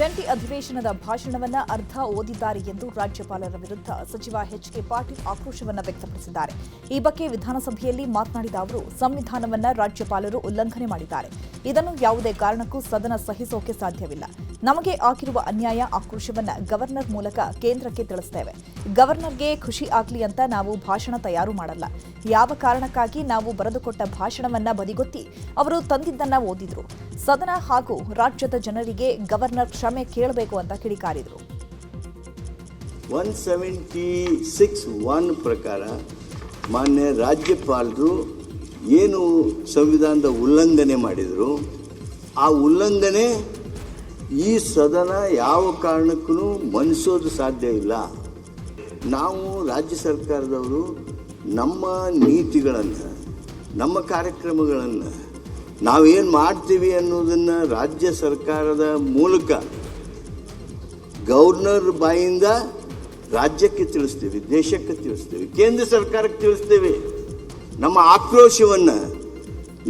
ಜಂಟಿ ಅಧಿವೇಶನದ ಭಾಷಣವನ್ನ ಅರ್ಧ ಓದಿದ್ದಾರೆ ಎಂದು ರಾಜ್ಯಪಾಲರ ವಿರುದ್ಧ ಸಚಿವ ಎಚ್.ಕೆ. ಪಾಟೀಲ್ ಆಕ್ರೋಶವನ್ನ ವ್ಯಕ್ತಪಡಿಸಿದ್ದಾರೆ. ಈ ಬಗ್ಗೆ ವಿಧಾನಸಭೆಯಲ್ಲಿ ಮಾತನಾಡಿದ ಅವರು, ಸಂವಿಧಾನವನ್ನ ರಾಜ್ಯಪಾಲರು ಉಲ್ಲಂಘನೆ ಮಾಡಿದ್ದಾರೆ. ಇದನ್ನು ಯಾವುದೇ ಕಾರಣಕ್ಕೂ ಸದನ ಸಹಿಸೋಕೆ ಸಾಧ್ಯವಿಲ್ಲ. ನಮಗೆ ಆಗಿರುವ ಅನ್ಯಾಯ, ಆಕ್ರೋಶವನ್ನ ಗವರ್ನರ್ ಮೂಲಕ ಕೇಂದ್ರಕ್ಕೆ ತಿಳಿಸುತ್ತೇವೆ. ಗವರ್ನರ್ಗೆ ಖುಷಿ ಆಗ್ಲಿ ಅಂತ ನಾವು ಭಾಷಣ ತಯಾರು ಮಾಡಲ್ಲ. ಯಾವ ಕಾರಣಕ್ಕಾಗಿ ನಾವು ಬರೆದುಕೊಟ್ಟ ಭಾಷಣವನ್ನ ಬದಿಗೊತ್ತಿ ಅವರು ತಂದಿದ್ದನ್ನ ಓದಿದ್ರು. ಸದನ ಹಾಗೂ ರಾಜ್ಯದ ಜನರಿಗೆ ಗವರ್ನರ್ ಕ್ಷಮೆ ಕೇಳಬೇಕು ಅಂತ ಕಿಡಿಕಾರಿದರು. 176(1) ಪ್ರಕಾರ ಮಾನ್ಯ ರಾಜ್ಯಪಾಲರು ಏನು ಸಂವಿಧಾನದ ಉಲ್ಲಂಘನೆ ಮಾಡಿದರು, ಆ ಉಲ್ಲಂಘನೆ ಈ ಸದನ ಯಾವ ಕಾರಣಕ್ಕೂ ಮನ್ನಿಸೋದು ಸಾಧ್ಯ ಇಲ್ಲ. ನಾವು ರಾಜ್ಯ ಸರ್ಕಾರದವರು ನಮ್ಮ ನೀತಿಗಳನ್ನು, ನಮ್ಮ ಕಾರ್ಯಕ್ರಮಗಳನ್ನು ನಾವೇನು ಮಾಡ್ತೀವಿ ಅನ್ನೋದನ್ನು ರಾಜ್ಯ ಸರ್ಕಾರದ ಮೂಲಕ ಗವರ್ನರ್ ಬಾಯಿಂದ ರಾಜ್ಯಕ್ಕೆ ತಿಳಿಸ್ತೀವಿ, ದೇಶಕ್ಕೆ ತಿಳಿಸ್ತೀವಿ, ಕೇಂದ್ರ ಸರ್ಕಾರಕ್ಕೆ ತಿಳಿಸ್ತೀವಿ. ನಮ್ಮ ಆಕ್ರೋಶವನ್ನು,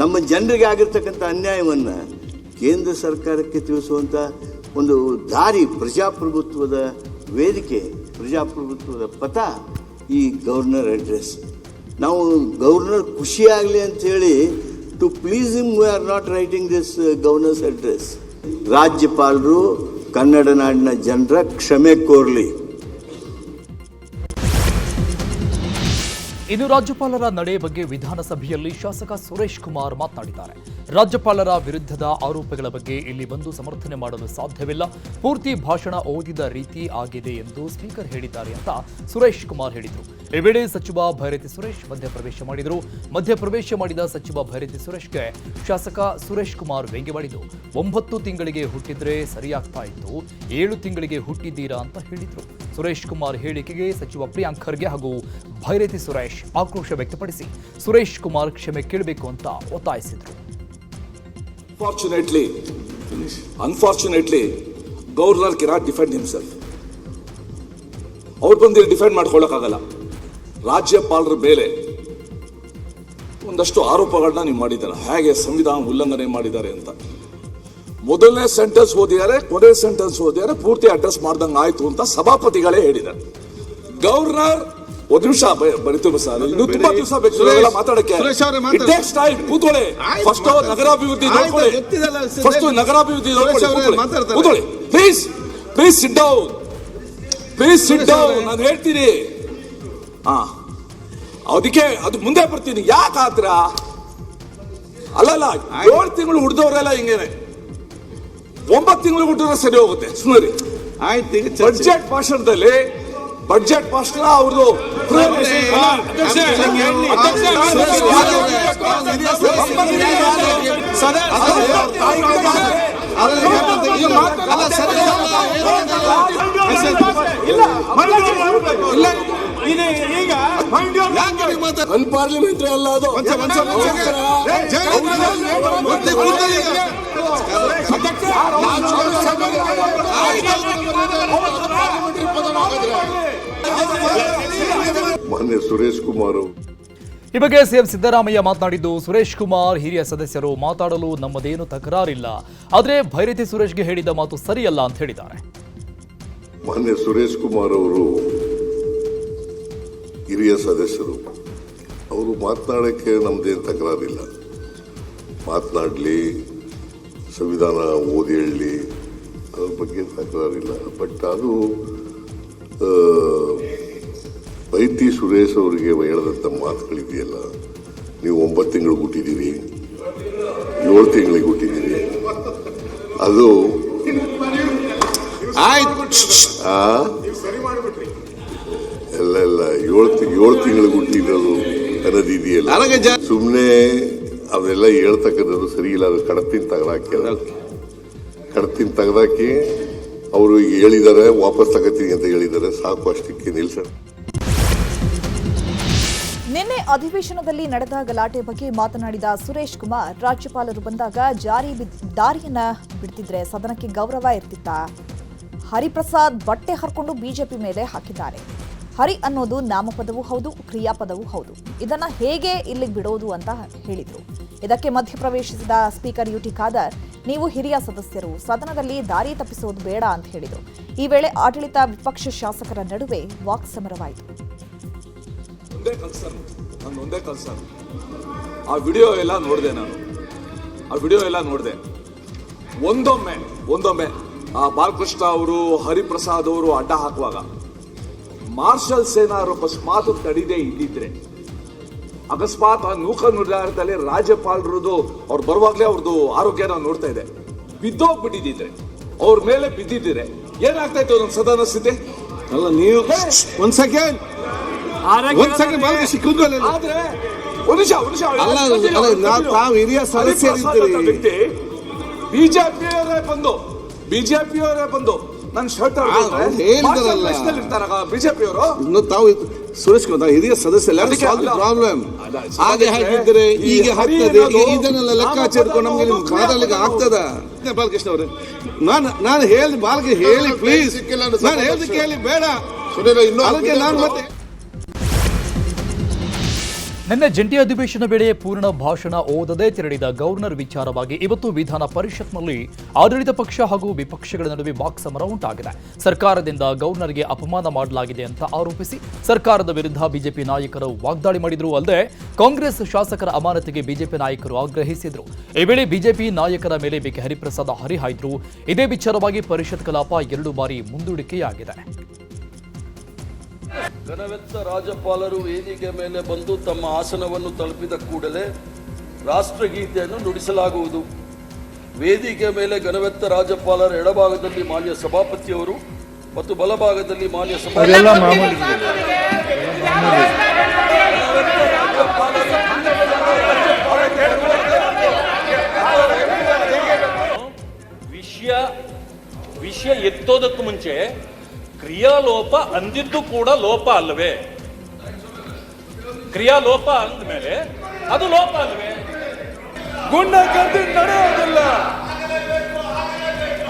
ನಮ್ಮ ಜನರಿಗೆ ಆಗಿರ್ತಕ್ಕಂಥ ಅನ್ಯಾಯವನ್ನು ಕೇಂದ್ರ ಸರ್ಕಾರಕ್ಕೆ ತಿಳಿಸುವಂಥ ಒಂದು ದಾರಿ, ಪ್ರಜಾಪ್ರಭುತ್ವದ ವೇದಿಕೆ, ಪ್ರಜಾಪ್ರಭುತ್ವದ ಪಥ ಈ ಗವರ್ನರ್ ಅಡ್ರೆಸ್. ನಾವು ಗವರ್ನರ್ ಖುಷಿಯಾಗಲಿ ಅಂಥೇಳಿ to please him we are not writing this governor's address. ರಾಜ್ಯಪಾಲರು ಕನ್ನಡ ನಾಡಿನ ಜನರ ಕ್ಷಮೆ ಕೋರಲಿ. ಇನ್ನು ರಾಜ್ಯಪಾಲರ ನಡೆ ಬಗ್ಗೆ ವಿಧಾನಸಭೆಯಲ್ಲಿ ಶಾಸಕ ಸುರೇಶ್ ಕುಮಾರ್ ಮಾತನಾಡಿದ್ದಾರೆ. ರಾಜ್ಯಪಾಲರ ವಿರುದ್ಧದ ಆರೋಪಗಳ ಬಗ್ಗೆ ಇಲ್ಲಿ ಬಂದು ಸಮರ್ಥನೆ ಮಾಡಲು ಸಾಧ್ಯವಿಲ್ಲ. ಪೂರ್ತಿ ಭಾಷಣ ಓದಿದ ರೀತಿ ಆಗಿದೆ ಎಂದು ಸ್ಪೀಕರ್ ಹೇಳಿದ್ದಾರೆ ಅಂತ ಸುರೇಶ್ ಕುಮಾರ್ ಹೇಳಿದರು. ಈ ವೇಳೆ ಸಚಿವ ಭೈರತಿ ಸುರೇಶ್ ಮಧ್ಯಪ್ರವೇಶ ಮಾಡಿದರು. ಮಧ್ಯಪ್ರವೇಶ ಮಾಡಿದ ಸಚಿವ ಭೈರತಿ ಸುರೇಶ್ಗೆ ಶಾಸಕ ಸುರೇಶ್ ಕುಮಾರ್ ವ್ಯಂಗ್ಯವಾಡಿದ್ದು, 9 ತಿಂಗಳಿಗೆ ಹುಟ್ಟಿದ್ರೆ ಸರಿಯಾಗ್ತಾ ಇತ್ತು, 7 ತಿಂಗಳಿಗೆ ಹುಟ್ಟಿದ್ದೀರಾ ಅಂತ ಹೇಳಿದರು. ಸುರೇಶ್ ಕುಮಾರ್ ಹೇಳಿಕೆಗೆ ಸಚಿವ ಪ್ರಿಯಾಂಕ್ ಖರ್ಗೆ ಹಾಗೂ ಭೈರತಿ ಸುರೇಶ್ ಆಕ್ರೋಶ ವ್ಯಕ್ತಪಡಿಸಿ ಸುರೇಶ್ ಕುಮಾರ್ ಕ್ಷಮೆ ಕೇಳಬೇಕು ಅಂತ ಒತ್ತಾಯಿಸಿದರು. Unfortunately, Governor cannot defend himself. ಅವ್ರು ಬಂದು ಡಿಫೆಂಡ್ ಮಾಡ್ಕೊಳ್ಳೋಕ್ಕಾಗಲ್ಲ. ರಾಜ್ಯಪಾಲರ ಮೇಲೆ ಒಂದಷ್ಟು ಆರೋಪಗಳನ್ನ ನೀವು ಮಾಡಿದ್ದಾರೆ, ಹೇಗೆ ಸಂವಿಧಾನ ಉಲ್ಲಂಘನೆ ಮಾಡಿದ್ದಾರೆ ಅಂತ. ಮೊದಲನೇ ಸೆಂಟೆನ್ಸ್ ಓದಿದ್ದಾರೆ, ಕೊನೆ ಸೆಂಟೆನ್ಸ್ ಓದಿದ್ದಾರೆ, ಪೂರ್ತಿ ಅಡ್ರೆಸ್ ಮಾಡ್ದಂಗೆ ಆಯ್ತು ಅಂತ ಸಭಾಪತಿಗಳೇ ಹೇಳಿದ್ದಾರೆ. ಗವರ್ನರ್ ಒಂದು ನಿಮಿಷ ಬರೀತೀವಿ ಸರ್, ಇನ್ನು ತುಂಬಾ ದಿವಸ ಬೇಕು ಮಾತಾಡಕ್ಕೆ. ಕೂತ್ಕೊಳ್ಳಿ, ಫಸ್ಟ್ ನಗರಾಭಿವೃದ್ಧಿ ನೋಡ್ಕೊಳ್ಳಿ, ಫಸ್ಟ್ ನಗರಾಭಿವೃದ್ಧಿ ಕೂತ್ಕೊಳ್ಳಿ. Please please sit down, please sit down. ನಾನು ಹೇಳ್ತೀನಿ, ಅದಕ್ಕೆ ಅದು ಮುಂದೆ ಬರ್ತೀನಿ. ಯಾಕೆ ಆತ್ರ ಅಲ್ಲಲ್ಲ, 7 ತಿಂಗಳು ಹುಡ್ದವ್ರೆಲ್ಲ ಹಿಂಗೇನೆ, 9 ತಿಂಗಳು ಹುಟ್ಟಿದ್ರೆ ಸರಿ ಹೋಗುತ್ತೆ. ಸುಮ್ಮನೆ ಆಯ್ತು. ಬಡ್ಜೆಟ್ ಭಾಷಣದಲ್ಲಿ ಬಡ್ಜೆಟ್ ಭಾಷಣ ಅವ್ರದ್ದು ಅನ್ಪಾರ್ಲಿಮೆಂಟರಿ ಅಲ್ಲ ಅದು. ಮಾನ್ಯ ಸುರೇಶ್ ಕುಮಾರ್ ಈ ಬಗ್ಗೆ ಸಿಎಂ ಸಿದ್ದರಾಮಯ್ಯ ಮಾತನಾಡಿದ್ದು, ಸುರೇಶ್ ಕುಮಾರ್ ಹಿರಿಯ ಸದಸ್ಯರು ಮಾತಾಡಲು ನಮ್ಮದೇನು ತಕರಾರಿಲ್ಲ, ಆದರೆ ಭೈರತಿ ಸುರೇಶ್ಗೆ ಹೇಳಿದ ಮಾತು ಸರಿಯಲ್ಲ ಅಂತ ಹೇಳಿದ್ದಾರೆ. ಮಾನ್ಯ ಸುರೇಶ್ ಕುಮಾರ್ ಅವರು ಹಿರಿಯ ಸದಸ್ಯರು, ಅವರು ಮಾತನಾಡೋಕ್ಕೆ ನಮ್ಮದೇನು ತಕರಾರಿಲ್ಲ. ಮಾತನಾಡಲಿ, ಸಂವಿಧಾನ ಓದಿ ಹೇಳಲಿ, ಅದ್ರ ಬಗ್ಗೆ ತಕರಾರಿಲ್ಲ. ಬಟ್ ಅದು ಭೈರತಿ ಸುರೇಶ್ ಅವರಿಗೆ ಹೇಳಿದಂಥ ಮಾತುಗಳಿದೆಯಲ್ಲ, ನೀವು 9 ತಿಂಗಳಿಗೆ ಹುಟ್ಟಿದ್ದೀರಿ, 7 ತಿಂಗಳಿಗೆ ಹುಟ್ಟಿದ್ದೀರಿ, ಅದು ಎಲ್ಲ 7 ತಿಂಗಳಿಗೆ ಹುಟ್ಟಿರೋದು ಅನ್ನೋದಿದೆಯಲ್ಲ, ಸುಮ್ಮನೆ ಅವೆಲ್ಲ ಹೇಳ್ತಕ್ಕಂಥದ್ದು ಸರಿ ಇಲ್ಲ. ಅದು ಕಡತಿನ ತೆಗೆದಾಕಿ ಅವರು ಹೇಳಿದ್ದಾರೆ, ವಾಪಸ್ ತಗೋತೀನಿ ಅಂತ ಹೇಳಿದ್ದಾರೆ, ಸಾಕು, ಅಷ್ಟಕ್ಕೆ ನಿಲ್ಸೋಣ. ನಿನ್ನೆ ಅಧಿವೇಶನದಲ್ಲಿ ನಡೆದ ಗಲಾಟೆ ಬಗ್ಗೆ ಮಾತನಾಡಿದ ಸುರೇಶ್ ಕುಮಾರ್, ರಾಜ್ಯಪಾಲರು ಬಂದಾಗ ದಾರಿಯನ್ನ ಬಿಡ್ತಿದ್ರೆ ಸದನಕ್ಕೆ ಗೌರವ ಇರ್ತಿತ್ತ? ಹರಿಪ್ರಸಾದ್ ಬಟ್ಟೆ ಹರ್ಕೊಂಡು ಬಿಜೆಪಿ ಮೇಲೆ ಹಾಕಿದ್ದಾರೆ. ಹರಿ ಅನ್ನೋದು ನಾಮಪದವೂ ಹೌದು, ಕ್ರಿಯಾಪದವೂ ಹೌದು. ಇದನ್ನ ಹೇಗೆ ಇಲ್ಲಿಗೆ ಬಿಡೋದು ಅಂತ ಹೇಳಿದ್ರು. ಇದಕ್ಕೆ ಮಧ್ಯಪ್ರವೇಶಿಸಿದ ಸ್ಪೀಕರ್ ಯುಟಿ ಖಾದರ್, ನೀವು ಹಿರಿಯ ಸದಸ್ಯರು, ಸದನದಲ್ಲಿ ದಾರಿ ತಪ್ಪಿಸೋದು ಬೇಡ ಅಂತ ಹೇಳಿದರು. ಈ ವೇಳೆ ಆಡಳಿತ ವಿಪಕ್ಷ ಶಾಸಕರ ನಡುವೆ ವಾಕ್ಸಮರವಾಯಿತು. ಒಂದೇ ಕನ್ಸರ್ನ್, ಆ ವಿಡಿಯೋ ಎಲ್ಲ ನೋಡಿದೆ. ಒಂದೊಮ್ಮೆ ಆ ಬಾಲಕೃಷ್ಣ ಅವರು, ಹರಿಪ್ರಸಾದ್ ಅವರು ಅಡ್ಡ ಹಾಕುವಾಗ ಮಾರ್ಷಲ್ ಸೇನಾರು ಅಕಸ್ಮಾತ್ ತಡಿದೇ ಇದ್ದಿದ್ರೆ, ಅಕಸ್ಮಾತ್ ಆ ನೂಕ ನಿರ್ಧಾರದಲ್ಲಿ ರಾಜ್ಯಪಾಲರದು ಅವ್ರು ಬರುವಾಗಲೇ ಅವ್ರದ್ದು ಆರೋಗ್ಯ ನಾವು ನೋಡ್ತಾ ಇದೆ, ಬಿದ್ದೋಗ್ಬಿಟ್ಟಿದ್ರೆ, ಅವ್ರ ಮೇಲೆ ಬಿದ್ದಿದ್ರೆ ಏನಾಗ್ತಾ ಇತ್ತು ನಮ್ಮ ಸದನ ಸ್ಥಿತಿ? ಅಲ್ಲ, ನೀವು ಒಂದ್ ಸೆಕೆಂಡ್ ಆದ್ರೆ ಒಂದು ನಿಮಿಷ ತಾವು ಹಿರಿಯ ಸದಸ್ಯರಿದ್ದೀರಿ. ಬಿಜೆಪಿಯವರೇ ಬಂದು ನನ್ನ ಶರ್ಟ್ ಇರ್ತಾರ ಬಿಜೆಪಿಯವರು. ತಾವು ಸುರೇಶ್ ಕುಮಾರ್ ಹಿರಿಯ ಸದಸ್ಯ ಪ್ರಾಬ್ಲಮ್ ಹಾಗೆ ಹಾಕಿದ್ರೆ ಈಗ ಆಗ್ತದೆ. ಇದನ್ನೆಲ್ಲ ಲೆಕ್ಕಾಚಾರಕೊಂಡು ನಮ್ಗೆ ನಿಮ್ಗೆ ಮಾತಾಡ್ಲಿಕ್ಕೆ ಆಗ್ತದ? ಬಾಲಕೃಷ್ಣ ಅವರೇ, ನಾನು ಹೇಳಿ ಬಾಲ್ಗೆ ಹೇಳಿ ಪ್ಲೀಸ್, ನಾನು ಹೇಳಲಿಕ್ಕೆ ಹೇಳಿ ಬೇಡ. ಅದಕ್ಕೆ ನಾನು ಮತ್ತೆ ನಿನ್ನೆ ಜಂಟಿ ಅಧಿವೇಶನ ವೇಳೆ ಪೂರ್ಣ ಭಾಷಣ ಓದದೇ ತೆರಳಿದ ಗವರ್ನರ್ ವಿಚಾರವಾಗಿ ಇವತ್ತು ವಿಧಾನ ಪರಿಷತ್ನಲ್ಲಿ ಆಡಳಿತ ಪಕ್ಷ ಹಾಗೂ ವಿಪಕ್ಷಗಳ ನಡುವೆ ವಾಕ್ಸಮರ ಉಂಟಾಗಿದೆ. ಸರ್ಕಾರದಿಂದ ಗವರ್ನರ್ಗೆ ಅಪಮಾನ ಮಾಡಲಾಗಿದೆ ಅಂತ ಆರೋಪಿಸಿ ಸರ್ಕಾರದ ವಿರುದ್ಧ ಬಿಜೆಪಿ ನಾಯಕರು ವಾಗ್ದಾಳಿ ಮಾಡಿದ್ರು. ಅಲ್ಲದೆ ಕಾಂಗ್ರೆಸ್ ಶಾಸಕರ ಅಮಾನತಿಗೆ ಬಿಜೆಪಿ ನಾಯಕರು ಆಗ್ರಹಿಸಿದ್ರು. ಈ ವೇಳೆ ಬಿಜೆಪಿ ನಾಯಕರ ಮೇಲೆ ಬಿಕೆ ಹರಿಪ್ರಸಾದ್ ಹರಿಹಾಯ್ದ್ರು. ಇದೇ ವಿಚಾರವಾಗಿ ಪರಿಷತ್ ಕಲಾಪ 2 ಬಾರಿ ಮುಂದೂಡಿಕೆಯಾಗಿದೆ. ಘನವೆತ್ತ ರಾಜ್ಯಪಾಲರು ವೇದಿಕೆ ಮೇಲೆ ಬಂದು ತಮ್ಮ ಆಸನವನ್ನು ತಲುಪಿದ ಕೂಡಲೇ ರಾಷ್ಟ್ರಗೀತೆಯನ್ನು ನುಡಿಸಲಾಗುವುದು. ವೇದಿಕೆ ಮೇಲೆ ಘನವೆತ್ತ ರಾಜ್ಯಪಾಲರ ಎಡಭಾಗದಲ್ಲಿ ಮಾನ್ಯ ಸಭಾಪತಿಯವರು ಮತ್ತು ಬಲಭಾಗದಲ್ಲಿ ಮಾನ್ಯ ವಿಷಯ ಎತ್ತೋದಕ್ಕೂ ಮುಂಚೆ ಕ್ರಿಯಾಲೋಪ ಅಂದಿದ್ದು ಕೂಡ ಲೋಪ ಅಲ್ಲವೇ? ಕ್ರಿಯಾಲೋಪ ಅಂದಮೇಲೆ ಅದು ಲೋಪ ಅಲ್ವೇ? ಗುಂಡಗರ್ದಿ ನಡೆಯೋದಿಲ್ಲ,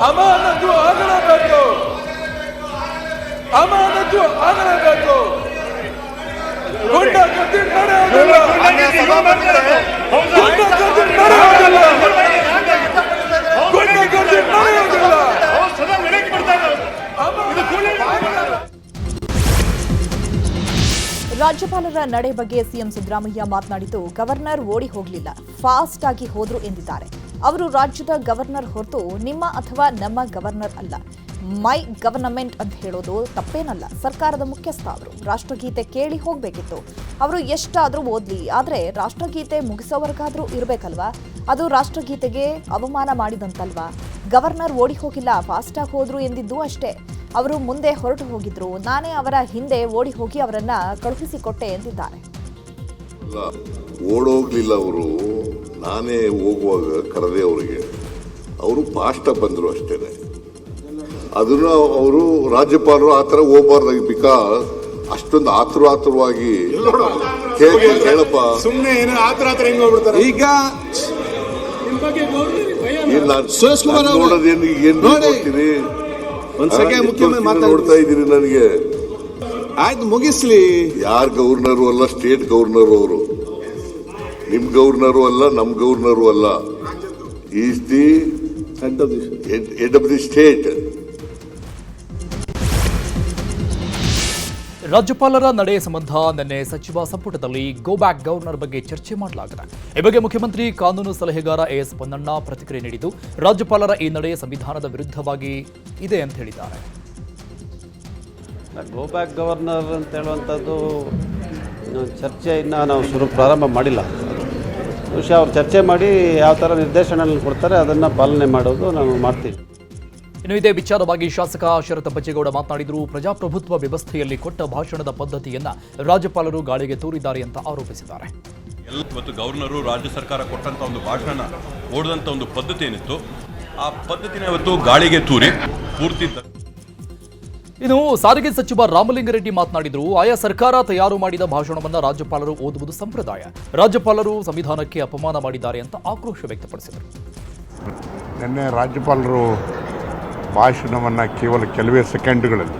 ಅಮಾನತು ಆಗಲೇಬೇಕು, ಗುಂಡಗರ್ದಿ ನಡೆಯೋದಿಲ್ಲ, ರಾಜ್ಯಪಾಲರ ನಡೆ ಬಗ್ಗೆ ಸಿಎಂ ಸಿದ್ದರಾಮಯ್ಯ ಮಾತನಾಡಿದ್ದು, ಗವರ್ನರ್ ಓಡಿ ಹೋಗಲಿಲ್ಲ, ಫಾಸ್ಟ್ ಆಗಿ ಹೋದ್ರು ಎಂದಿದ್ದಾರೆ. ಅವರು ರಾಜ್ಯದ ಗವರ್ನರ್ ಹೊರತು ನಿಮ್ಮ ಅಥವಾ ನಮ್ಮ ಗವರ್ನರ್ ಅಲ್ಲ. ಮೈ ಗವರ್ನಮೆಂಟ್ ಅಂತ ಹೇಳೋದು ತಪ್ಪೇನಲ್ಲ. ಸರ್ಕಾರದ ಮುಖ್ಯಸ್ಥ ಅವರು. ರಾಷ್ಟ್ರಗೀತೆ ಕೇಳಿ ಹೋಗ್ಬೇಕಿತ್ತು. ಅವರು ಎಷ್ಟಾದರೂ ಓದ್ಲಿ, ಆದರೆ ರಾಷ್ಟ್ರಗೀತೆ ಮುಗಿಸೋವರೆಗಾದ್ರೂ ಇರಬೇಕಲ್ವಾ? ಅದು ರಾಷ್ಟ್ರಗೀತೆಗೆ ಅವಮಾನ ಮಾಡಿದಂತಲ್ವಾ? ಗವರ್ನರ್ ಓಡಿ ಹೋಗಿಲ್ಲ, ಫಾಸ್ಟಾಗಿ ಹೋದ್ರು ಎಂದಿದ್ದು ಅಷ್ಟೇ. ಅವರು ಮುಂದೆ ಹೊರಟು ಹೋಗಿದ್ರು, ನಾನೇ ಅವರ ಹಿಂದೆ ಓಡಿ ಹೋಗಿ ಅವರನ್ನ ಕಳುಹಿಸಿಕೊಟ್ಟೆ ಎಂದಿದ್ದಾರೆ. ಓಡೋಗ್ಲಿಲ್ಲ, ಅವರು ನಾನೇ ಹೋಗುವಾಗ ಕರೆದೆ ಅವರಿಗೆ. ಅವರು ಫಾಸ್ಟ್ ಬಂದರು ಅಷ್ಟೇನೆ. ಅದನ್ನ ಅವರು ರಾಜ್ಯಪಾಲರು ಆ ಥರ ಹೋಗ್ಬಾರ್ದಾಗಿ, ಬಿಕಾಸ್ ಅಷ್ಟೊಂದು ಆತುರವಾಗಿ ಕೇಳಪ್ಪ, ಸುಮ್ಮನೆ ಏನೋ ಆತರ ಹೆಂಗ್ ಹೋಗ್ಬಿಡ್ತಾರೆ. ಈಗ ಸುರೇಶ್ ಕುಮಾರ್ ನೋಡೋದೇನು ಏನ್ ನೋಡ್ತೀರಿ? ಒಂದ್ ಸೆಕೆಂಡ್ ಮುಖ್ಯಮಂತ್ರಿ ನೋಡ್ತಾ ಇದ್ದೀರಿ ನನಗೆ. ಆಯ್ತು, ಮುಗಿಸ್ಲಿ. ಯಾರ್ ಗವರ್ನರು ಅಲ್ಲ, ಸ್ಟೇಟ್ ಗವರ್ನರ್ ಅವರು. ನಿಮ್ ಗವರ್ನರು ಅಲ್ಲ, ನಮ್ ಗವರ್ನರು ಅಲ್ಲ. Is the head of the state. ರಾಜ್ಯಪಾಲರ ನಡೆ ಸಂಬಂಧ ನಿನ್ನೆ ಸಚಿವ ಸಂಪುಟದಲ್ಲಿ ಗೋ ಬ್ಯಾಕ್ ಗವರ್ನರ್ ಬಗ್ಗೆ ಚರ್ಚೆ ಮಾಡಲಾಗಿದೆ. ಈ ಬಗ್ಗೆ ಮುಖ್ಯಮಂತ್ರಿ ಕಾನೂನು ಸಲಹೆಗಾರ ಎಸ್ ಪೊನ್ನಣ್ಣ ಪ್ರತಿಕ್ರಿಯೆ ನೀಡಿದ್ದು, ರಾಜ್ಯಪಾಲರ ಈ ನಡೆ ಸಂವಿಧಾನದ ವಿರುದ್ಧವಾಗಿ ಇದೆ ಅಂತ ಹೇಳಿದ್ದಾರೆ. ಗೋ ಬ್ಯಾಕ್ ಗವರ್ನರ್ ಅಂತ ಹೇಳುವಂಥದ್ದು ಚರ್ಚೆಯನ್ನು ನಾವು ಪ್ರಾರಂಭ ಮಾಡಿಲ್ಲ. ಬಹುಶಃ ಅವ್ರು ಚರ್ಚೆ ಮಾಡಿ ಯಾವ ಥರ ನಿರ್ದೇಶನ ಕೊಡ್ತಾರೆ ಅದನ್ನು ಪಾಲನೆ ಮಾಡೋದು ನಾವು ಮಾಡ್ತೀವಿ. ಇನ್ನು ಇದೇ ವಿಚಾರವಾಗಿ ಶಾಸಕ ಶರತ್ ಬಚ್ಚೇಗೌಡ ಮಾತನಾಡಿದರು. ಪ್ರಜಾಪ್ರಭುತ್ವ ವ್ಯವಸ್ಥೆಯಲ್ಲಿ ಕೊಟ್ಟ ಭಾಷಣದ ಪದ್ಧತಿಯನ್ನ ರಾಜ್ಯಪಾಲರು ಗಾಳಿಗೆ ತೂರಿದ್ದಾರೆ ಅಂತ ಆರೋಪಿಸಿದ್ದಾರೆ. ಇವತ್ತು ಗವರ್ನರು ರಾಜ್ಯ ಸರ್ಕಾರ ಕೊಟ್ಟಂತ ಒಂದು ಭಾಷಣ ಓಡಿದಂತ ಒಂದು ಪದ್ಧತಿ ಏನಿತ್ತು, ಆ ಪದ್ಧತಿನ ಇವತ್ತು ಗಾಳಿಗೆ ತೂರಿ ಪೂರ್ತಿ. ಇನ್ನು ಸಾರಿಗೆ ಸಚಿವ ರಾಮಲಿಂಗಾರೆಡ್ಡಿ ಮಾತನಾಡಿದರು. ಆಯಾ ಸರ್ಕಾರ ತಯಾರು ಮಾಡಿದ ಭಾಷಣವನ್ನು ರಾಜ್ಯಪಾಲರು ಓದುವುದು ಸಂಪ್ರದಾಯ. ರಾಜ್ಯಪಾಲರು ಸಂವಿಧಾನಕ್ಕೆ ಅಪಮಾನ ಮಾಡಿದ್ದಾರೆ ಅಂತ ಆಕ್ರೋಶ ವ್ಯಕ್ತಪಡಿಸಿದರು. ನಿನ್ನೆ ರಾಜ್ಯಪಾಲರು ಭಾಷಣವನ್ನು ಕೇವಲ ಕೆಲವೇ ಸೆಕೆಂಡ್ಗಳಲ್ಲಿ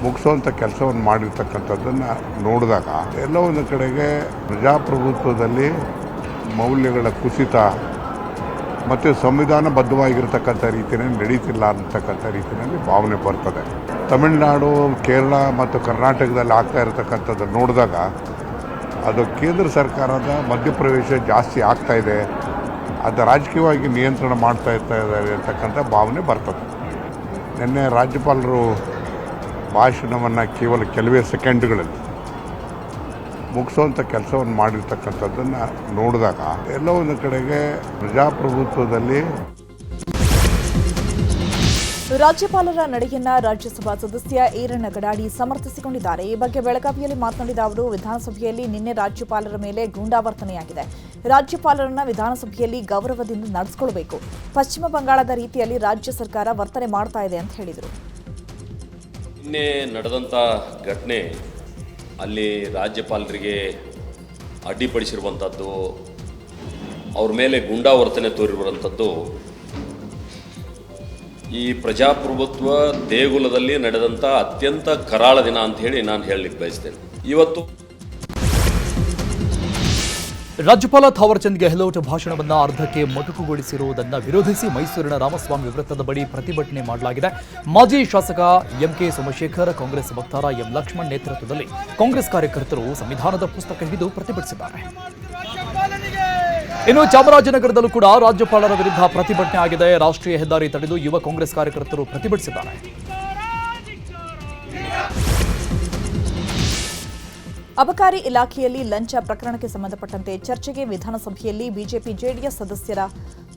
ಮುಗಿಸೋವಂಥ ಕೆಲಸವನ್ನು ಮಾಡಿರ್ತಕ್ಕಂಥದ್ದನ್ನು ನೋಡಿದಾಗ ಎಲ್ಲೋ ಒಂದು ಕಡೆಗೆ ಪ್ರಜಾಪ್ರಭುತ್ವದಲ್ಲಿ ಮೌಲ್ಯಗಳ ಕುಸಿತ ಮತ್ತು ಸಂವಿಧಾನಬದ್ಧವಾಗಿರ್ತಕ್ಕಂಥ ರೀತಿಯಲ್ಲಿ ನಡೀತಿಲ್ಲ ಅಂತಕ್ಕಂಥ ರೀತಿಯಲ್ಲಿ ಭಾವನೆ ಬರ್ತದೆ. ತಮಿಳುನಾಡು, ಕೇರಳ ಮತ್ತು ಕರ್ನಾಟಕದಲ್ಲಿ ಆಗ್ತಾ ಇರತಕ್ಕಂಥದ್ದು ನೋಡಿದಾಗ ಅದು ಕೇಂದ್ರ ಸರ್ಕಾರದ ಮಧ್ಯಪ್ರವೇಶ ಜಾಸ್ತಿ ಆಗ್ತಾ ಇದೆ, ಅದು ರಾಜಕೀಯವಾಗಿ ನಿಯಂತ್ರಣ ಮಾಡ್ತಾ ಇದ್ದಾರೆ ಅಂತಕ್ಕಂಥ ಭಾವನೆ ಬರ್ತದೆ. ನಿನ್ನೆ ರಾಜ್ಯಪಾಲರು ಭಾಷಣವನ್ನು ಕೇವಲ ಕೆಲವೇ ಸೆಕೆಂಡ್ಗಳಲ್ಲಿ ಮುಗಿಸೋವಂಥ ಕೆಲಸವನ್ನು ಮಾಡಿರ್ತಕ್ಕಂಥದ್ದನ್ನು ನೋಡಿದಾಗ ಎಲ್ಲೋ ಒಂದು ಕಡೆಗೆ ಪ್ರಜಾಪ್ರಭುತ್ವದಲ್ಲಿ ರಾಜ್ಯಪಾಲರ ನಡೆಯನ್ನ ರಾಜ್ಯಸಭಾ ಸದಸ್ಯ ಈರಣ್ಣ ಗಡಾಡಿ ಸಮರ್ಥಿಸಿಕೊಂಡಿದ್ದಾರೆ. ಈ ಬಗ್ಗೆ ಬೆಳಗಾವಿಯಲ್ಲಿ ಮಾತನಾಡಿದ ಅವರು, ವಿಧಾನಸಭೆಯಲ್ಲಿ ನಿನ್ನೆ ರಾಜ್ಯಪಾಲರ ಮೇಲೆ ಗೂಂಡಾವರ್ತನೆಯಾಗಿದೆ. ರಾಜ್ಯಪಾಲರನ್ನ ವಿಧಾನಸಭೆಯಲ್ಲಿ ಗೌರವದಿಂದ ನಡೆಸಿಕೊಳ್ಳಬೇಕು. ಪಶ್ಚಿಮ ಬಂಗಾಳದ ರೀತಿಯಲ್ಲಿ ರಾಜ್ಯ ಸರ್ಕಾರ ವರ್ತನೆ ಮಾಡ್ತಾ ಇದೆ ಅಂತ ಹೇಳಿದರು. ನಿನ್ನೆ ನಡೆದಂಥ ಘಟನೆ, ಅಲ್ಲಿ ರಾಜ್ಯಪಾಲರಿಗೆ ಅಡ್ಡಿಪಡಿಸಿರುವಂಥದ್ದು, ಅವ್ರ ಮೇಲೆ ಗೂಂಡಾವರ್ತನೆ ತೋರಿರುವಂಥದ್ದು ಈ ಪ್ರಜಾಪ್ರಭುತ್ವ ದೇಗುಲದಲ್ಲಿ ನಡೆದಂಥ ಅತ್ಯಂತ ಕರಾಳ ದಿನ ಅಂತ ಹೇಳಿ ನಾನು ಹೇಳಲಿಕ್ಕೆ ಬಯಸ್ತೇನೆ. ಇವತ್ತು ರಾಜ್ಯಪಾಲ ಥಾವರ್ಚಂದ್ ಗೆಹ್ಲೋಟ್ ಭಾಷಣವನ್ನು ಅರ್ಧಕ್ಕೆ ಮೊಟಕುಗೊಳಿಸಿರುವುದನ್ನು ವಿರೋಧಿಸಿ ಮೈಸೂರಿನ ರಾಮಸ್ವಾಮಿ ವೃತ್ತದ ಬಳಿ ಪ್ರತಿಭಟನೆ ಮಾಡಲಾಗಿದೆ. ಮಾಜಿ ಶಾಸಕ ಎಂಕೆ ಸೋಮಶೇಖರ್, ಕಾಂಗ್ರೆಸ್ ವಕ್ತಾರ ಎಂ ಲಕ್ಷ್ಮಣ್ ನೇತೃತ್ವದಲ್ಲಿ ಕಾಂಗ್ರೆಸ್ ಕಾರ್ಯಕರ್ತರು ಸಂವಿಧಾನದ ಪುಸ್ತಕ ಹಿಡಿದು ಪ್ರತಿಭಟಿಸಿದ್ದಾರೆ. ಇನ್ನು ಚಾಮರಾಜನಗರದಲ್ಲೂ ಕೂಡ ರಾಜ್ಯಪಾಲರ ವಿರುದ್ಧ ಪ್ರತಿಭಟನೆ ಆಗಿದೆ. ರಾಷ್ಟ್ರೀಯ ಹೆದ್ದಾರಿ ತಡೆದು ಯುವ ಕಾಂಗ್ರೆಸ್ ಕಾರ್ಯಕರ್ತರು ಪ್ರತಿಭಟಿಸಿದ್ದಾರೆ. ಅಬಕಾರಿ ಇಲಾಖೆಯಲ್ಲಿ ಲಂಚ ಪ್ರಕರಣಕ್ಕೆ ಸಂಬಂಧಪಟ್ಟಂತೆ ಚರ್ಚೆಗೆ ವಿಧಾನಸಭೆಯಲ್ಲಿ ಬಿಜೆಪಿ ಜೆಡಿಎಸ್ ಸದಸ್ಯರ